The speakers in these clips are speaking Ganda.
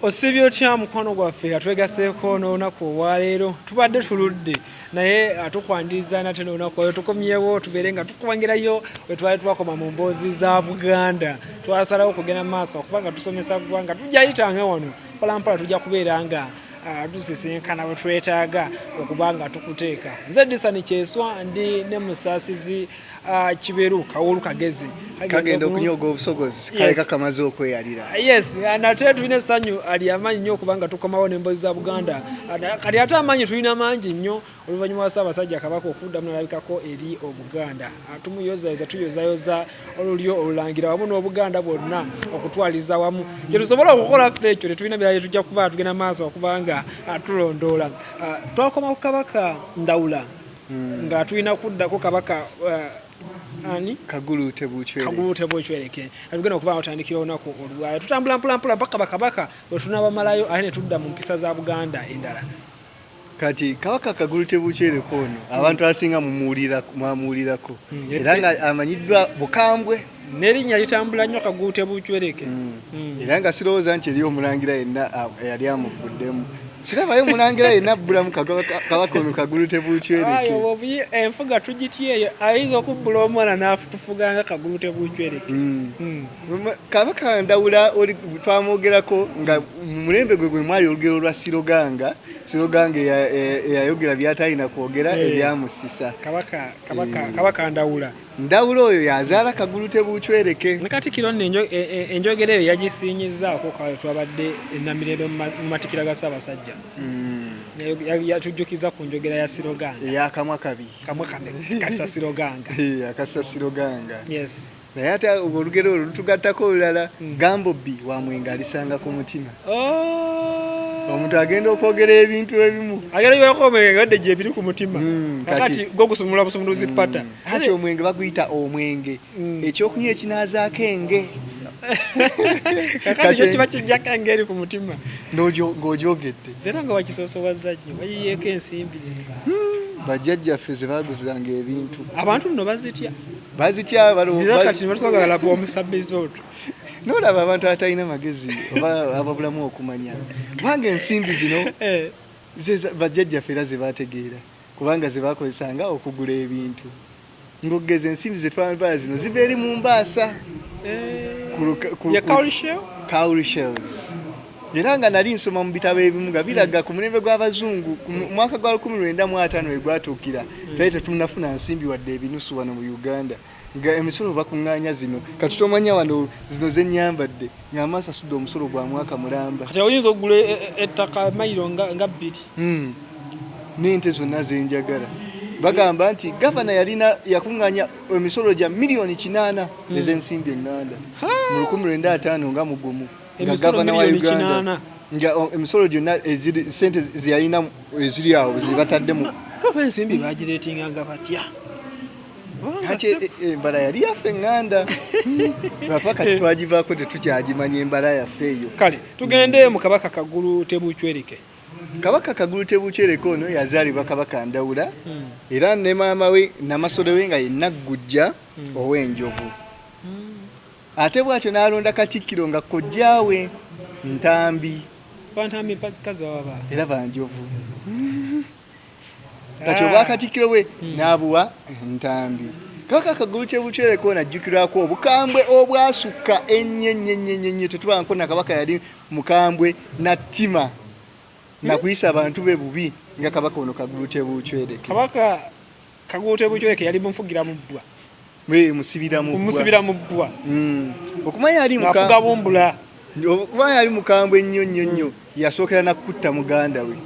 Osibye otya mukwano gwaffe atwegaseeko n'olunaku olwaleero tubadde tuludde naye atukwaniriza nate n'olunaku olwo tukomyewo tubeere nga tukubangirayo we twali twakoma mu mboozi za Buganda twasalawo kugenda mu maaso okuba nga tusomesa ggwanga tujjayitanga wano mpolampola tujja kubeera nga tusisinkana bwe twetaaga okuba nga tukuteeka. Nze Disani Kyeswa ndi ne musaasizi Kiberu Kawulu Kagezi kagenda okunyoga obusogozi kaleka kamaze okweyalira. Yes, nate tulina essanyu ali amanyi nnyo okubanga tukomawo n'emboozi za Buganda kati ate amanyi tulina mangi nnyo oluvannyuma lwa Ssaabasajja Kabaka okuddamu n'alabikako eri Obuganda tuyozayoza olulyo olulangira wamu n'Obuganda bwonna okutwaliza wamu kye tusobola okukola ffe ekyo tetulina birala tujja kuba tugenda maaso okubanga tulondoola. Twakoma ku Kabaka Ndawula nga tulina kuddako Kabaka ani Kagulu Tebuchwereke tugenda okuba otandikira olunaku olwayo tutambula mpolampola mpaka bakabaka bwe tunabamalayo ate ne tudda mu mpisa za Buganda endala. Kati Kabaka Kagulu Tebuchwereke ono abantu asinga mwamuwulirako era nga amanyiddwa bukambwe n'erinnya litambula nnyo Kagulu Tebuchwereke era nga sirowooza nti eri omulangira yenna yali amuvuddemu. Sirabayo mulangira yenna abbulamu Kabaka ono Kagulu Tebuchwereke. Obuyi enfuga tugityeyo ayinza okubbula omwana n'atufuga nga Kagulu Tebuchwereke. Kabaka Ndawula twamwogerako nga mu mulembe gwe mwali olugero lwa Siroganga eyayogera by'atalina kwogera ebyamusisa. Kabaka Ndawula oyo yazaala Kagulu Tebuchwereke. Ne Katikkiro nno enjogera eyo yagisiinyizzaako kawe twabadde Namirembe mu matikira ga Ssaabasajja. Yatujjukiza ku njogera ya Siroganga eyakamwa kabi kasa Siroganga. Akasa Siroganga. Yes. Naye ate olugero olwo lutugattako olulala Gambobbi wa Mwenga alisanga ku mutima. Omuntu agenda okwogera ebintu ebimu agenda yokome gadde gye biri ku mutima kati go gusumula busumuluzi pata ate omwenge baguyita omwenge ekyokunywa ekinaazaako enge kati kiba kijjako engeri ku mutima ng'ogyogedde era nga wakisoosowaza nnyo bayiyeeko ensimbi zino bajjajjaffe ze baaguzanga ebintu abantu nno bazitya kati nebatusobola galaba omusabbizi otwo n'olaba abantu atalina magezi oba ababulamu okumanya kubanga ensimbi zino bajjajjaffe era ze baategeera kubanga ze baakozesanga okugula ebintu ng'ogeza ensimbi ze twambala zino ziva eri mu Mbaasa Cowrie shells. Era nga nali nsoma mu bitabo ebimu nga biraga ku mulembe gw'Abazungu mu mwaka gwa 1905 we gwatuukira twali tetunafuna nsimbi wadde ebinusu wano mu Uganda nga emisolo bakuŋŋaanya zino kati tomanya wano zino zennyambadde nga amaaso asudde omusolo gwa mwaka mulamba kati oyinza okugula ettaka mayiro nga bbiri n'ente zonna zenjagala. Bagamba nti gavana yakuŋŋaanya emisolo gya miliyoni 8 ez'ensimbi eŋŋanda mu 1905 nga mugumu nga gavana wa Uganda nga emisolo gyonna sente zeyalina eziri awo zebataddemu ensimbi bagireetinganga batya embala yali yaffe eŋŋanda lwapa kati twagivaako tetukyagimanya embala yaffe eyo. Kale tugende mu Kabaka Kagulu Tebuchwereke. Kabaka Kagulu Tebuchwereke ono yazaalibwa Kabaka Ndawula era ne maama we Namasole we nga ye Naggujja ow'Enjovu. Ate bw'atyo n'alonda Katikkiro nga kojjaawe Ntambi era Banjovu. Kati obwa Katikkiro we n'abuwa Ntambi. Kabaka Kagulu Tebuchwereke ono ajjukirwako obukambwe obwasukka ennyo tetubanko na Kabaka yali mukambwe nattima nakuyisa abantu be bubi nga Kabaka ono Kagulu Tebuchwereke. Kabaka Kagulu Tebuchwereke yali munfugira mu bbwa musibira mu bbwa okumanya yali mukambwe ennyo yasookera nakutta muganda we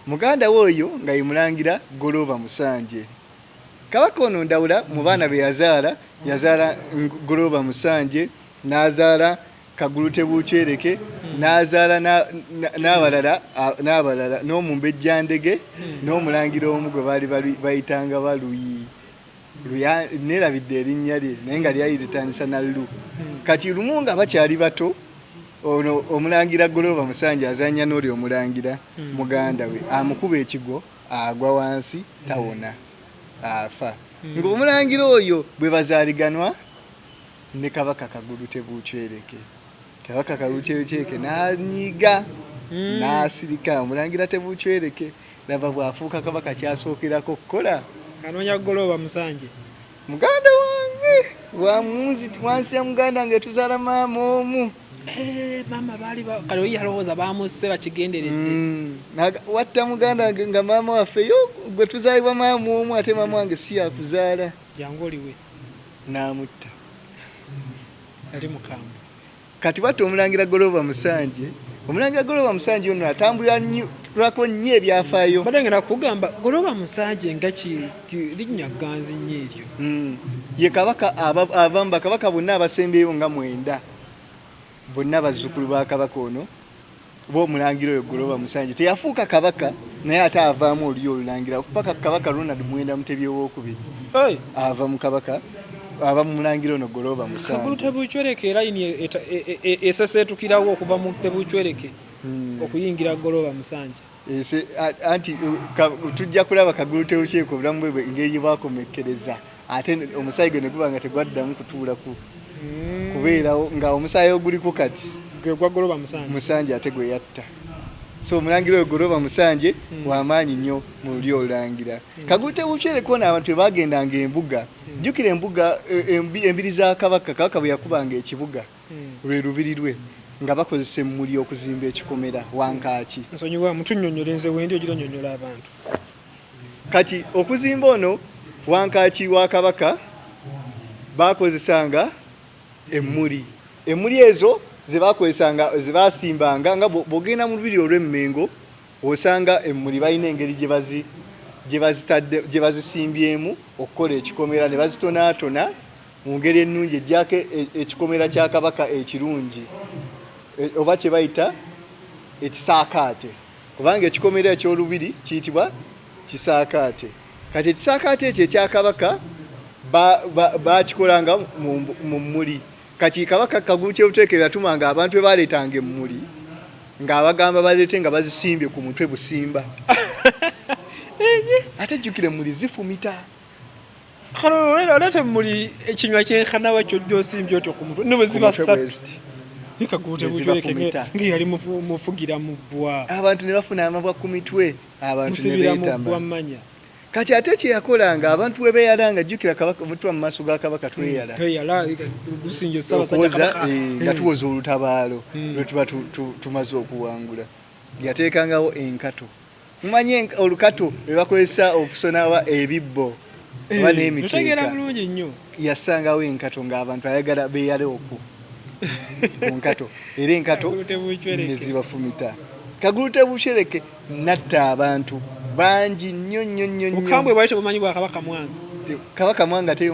muganda we oyo nga yemulangira Goloba Musanje. Kabaka ono Ndawula mu baana be yazaala Goloba Musanje n'azaala Kagulu Tebuchwereke n'azaala n'abalala n'Omumbejjandege n'omulangira omu gwe baali bayitanga Baluyi nerabidde erinnya lye naye nga lyali litandisa na Lu. Kati lumu nga bakyali bato ono omulangira Goloba Musanje azanya n'oli omulangira muganda we amukuba ekigo agwa wansi tawona afa. Ng'omulangira oyo bwe bazaaliganwa ne Kabaka Kagulu Tebuchwereke. kabaka Kaguutebukyereke n'anyiiga n'asirika omulangira Tebukyereke laba bw'afuuka kabaka kyasookerako kukola anoonya Goloba Musanje muganda wange wansi ya muganda wange tuzaala maama omu maama baali kale yalowooza baamusse bakigenderedde watta muganda wange nga maama waffe yo gwe tuzaalibwa maama omu ate maama wange si yakuzaala jangu oliwe n'amutta yali mukambwe kati batta omulangira Goloba Musanje omulangira Goloba Musanje ono atambulako nnyo ebyafaayo badde ngenda kugamba Goloba Musanje nga linnya ganzi nnyo eryo ye kabaka abamu bakabaka bonna abasembeyo nga 9 bonna bazzukulu ba kabaka ono b'omulangira oyo Goloba Musanje teyafuuka kabaka naye ate avaamu oli olulangira paka kabaka Ronald Mwenda Mutebi owookubiri ava mu kabaka aba mu mulangira ono Goloba Musanje Tebukyereke era eseseetukirawo okuva mu Tebukyereke okuyingira Goloba Musanje anti tujja kulaba Tebukyereke obulamu bwe engeri bwakomekkereza ate omusaayi gwe ne guba nga tegwaddamu kutuulaku kubeerawo nga omusaayi oguliko kati gwa Goloba Musanje ate gwe yatta so omulangira oyo Goloba Musanje w'amaanyi nnyo mu luli olulangira Tebukyereke ono abantu bwe bagendanga embuga jjukira embuga embiri za kabaka bwe yakubanga ekibuga lwe lubiri lwe nga bakozesa emmuli okuzimba ekikomera Wankaaki nsonyiwa mutunnyonnyola enze wendi ogira onnyonnyola abantu kati okuzimba ono Wankaaki wa kabaka bakozesanga emmuli ezo ze bakozesanga ze basimbanga nga bw'ogenda mu lubiri olw'Emmengo osanga emmuli balina engeri gye bazisimbyemu okukola ekikomera ne bazitonaatona mu ngeri ennungi ejjako ekikomera kya kabaka ekirungi oba kye bayita ekisaakaate kubanga ekikomera eky'olubiri kiyitibwa kisaakaate kati ekisaakaate ekyo ekya kabaka bakikolanga mu mmuli kati kabaka Kaguutebukyereke yatumanga abantu be baleetanga emmuli ng'abagamba baleete nga bazisimbye ku mutwe busimba ate jjukira emmuli zifumita olete emmuli ekinywa kyenkanawa ky'ojjosimbye otyo ku mutwe ne bwe ziba ssatu Kaguutebukyereke ng'eyali mufugira mu bbwa abantu ne bafuna amabwa ku mitwe abantu ne beetama mmanya kati ate kye yakolanga abantu we beeyalanga jjukira kabaka omutwe mu maaso ga kabaka tweyala nga tuwoza olutabaalo lwe tuba tumaze okuwangula yateekangawo enkato mumanyi olukato lwe bakozesa okusona ebibbo oba n'emikeeka yasangawo enkato ng'abantu ayagala beeyale okwo ku nkato era enkato ne zibafumita Kaguutebukyereke natta abantu bangi nnyo bukambwe bwali tebumanyi bwa kabaka mwanga ate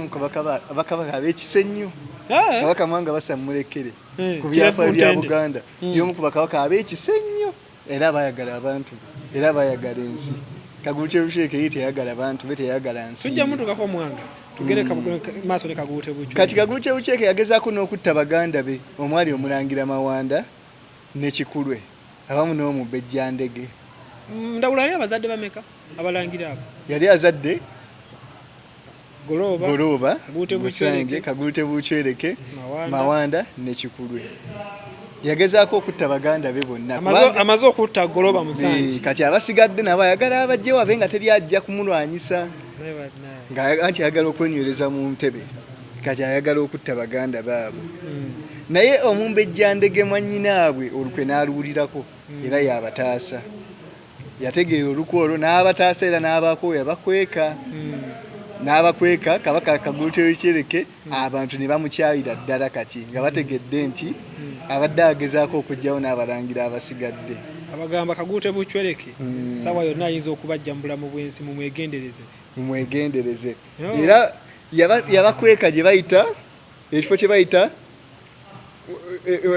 abakabaka ab'ekisa ennyo kabaka mwanga basammulekere ku byafaayo bya Buganda y'omu ku bakabaka ab'ekisa ennyo era bayagala abantu era bayagala ensi Kaguutebukyereke ye teyagala bantu be teyagala nsi tujja mutukako mwanga tugere maaso ne Kaguutebukyereke kati Kaguutebukyereke yagezaako n'okutta baganda be omwali omulangira Mawanda ne Kikulwe abamu n'omubbe Ejjandege ndawula ali abazadde bameka abalangira abo yali azadde Goloba Musanje Kaguutebukyereke Mawanda ne Kikulwe yagezaako okutta baganda be bonna amaze okutta Goloba Musanje kati abasigadde nabo ayagala abajje wabe nga teri ajja kumulwanyisa anti ayagala okwenywereza mu ntebe kati ayagala okutta baganda baabo naye omumbe Ejjandege mwannyinaabwe olukwe n'aluwulirako era yabataasa yategeera olukwe olwo n'abataasa era n'abakooya n'abakweka kabaka Kaguutebukyereke abantu ne bamukyayira ddala kati nga bategedde nti abadde agezaako okugyawo n'abalangira abasigadde abagamba Kaguutebukyereke sawa yonna ayinza okubajja mu bulamu bw'ensi mumwegendereze era yabakweka gye bayita ekifo kye bayita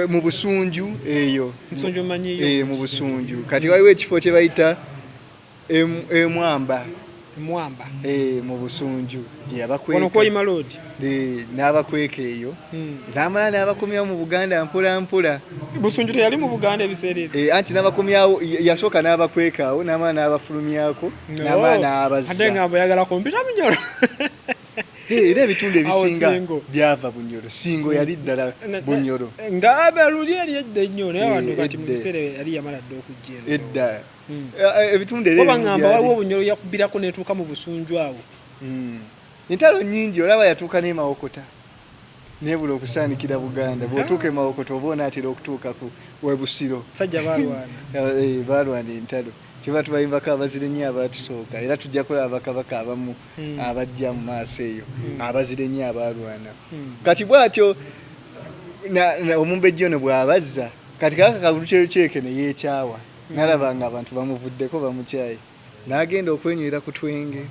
mu Busunju eyo mu Busunju kati waliwo ekifo kye bayita Mwamba mu Busunju n'abakweka eyo n'amala n'abakomyawo mu Buganda mpola mpola Busunju teyali mu Buganda ebiseera ebyo anti n'abakomyawo yasooka n'abakwekaawo n'amala n'abafulumyako n'amala n'abazza ate ngamba yagala kumpita munyolo era ebitundu ebisinga Singo. byava Bunyoro. Singo yali ddala Bunyoro. Nga abaluli yali edda nnyo naye wano kati mu edda. biseera yali yamala dda okujja eno. Edda. Ebitundu era Oba ebimu ngamba byali- waliwo Bunyoro yakubirako n'etuuka mu Busunju awo. Entalo nnyingi olaba yatuuka ne Mawokota. Nebula okusaanikira Buganda. Bw'otuuka e Mawokota oba onaatera okutuuka ku Webusiro. Sajja baalwana. Baalwana entalo. Kiba tubayimbako abazire nnyo abaatusooka era tujja kulaba bakabaka abamu abajja mu maaso eyo abazire nnyo abaalwana. Kati bw'atyo Omumbejja ono bw'abazza kati Kabaka Kalukyeke ne yeekyawa n'alaba nga abantu bamuvuddeko bamukyaye n'agenda okwenywera ku twenge.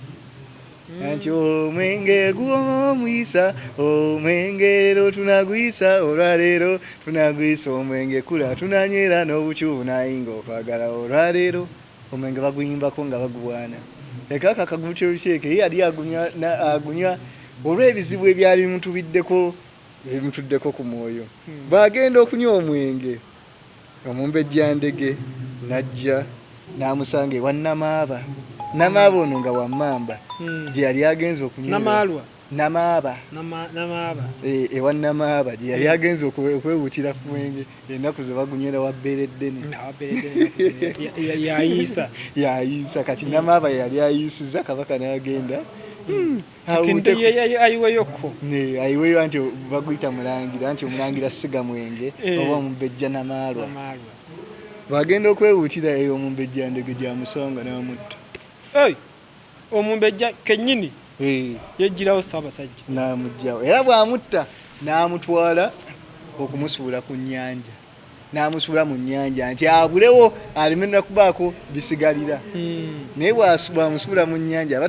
Anti omwenge gw'omuyisa omwenge leero tunaguyisa olwaleero tunaguyisa omwenge kula tunanywera n'obukyubu nayinga okwagala olwaleero omwenge baguyimbako nga bagubwana. Kabaka Kalukyeke ye yali agunywa olw'ebizibu ebyali bimutuddeko ku mwoyo. Bw'agenda okunywa omwenge Omumbejja Ndege n'ajja n'amusanga ewa Namaaba. Namaaba ono nga wammamba gye yali agenze okunywa Namaaba ewa Namaaba gye yali agenze okwewuutira ku mwenge ennaku ze bagunywera wa Bbereddene yayiisa kati Namaaba yali ayiisiza Kabaka n'agenda ayiweyo anti baguyita mulangira anti omulangira siga mwenge oba Omumbejja Namaalwa. Bagenda okwewuutira eyo Omumbejja Ndege gyamusonga n'amutta. Omumbejja kennyini yejjirawo Ssaabasajja n'amugjawo era bw'amutta n'amutwala okumusuula ku nnyanja n'amusuula mu nnyanja nti abulewo aleme nakubaako bisigalira naye bw'amusuula mu nnyanja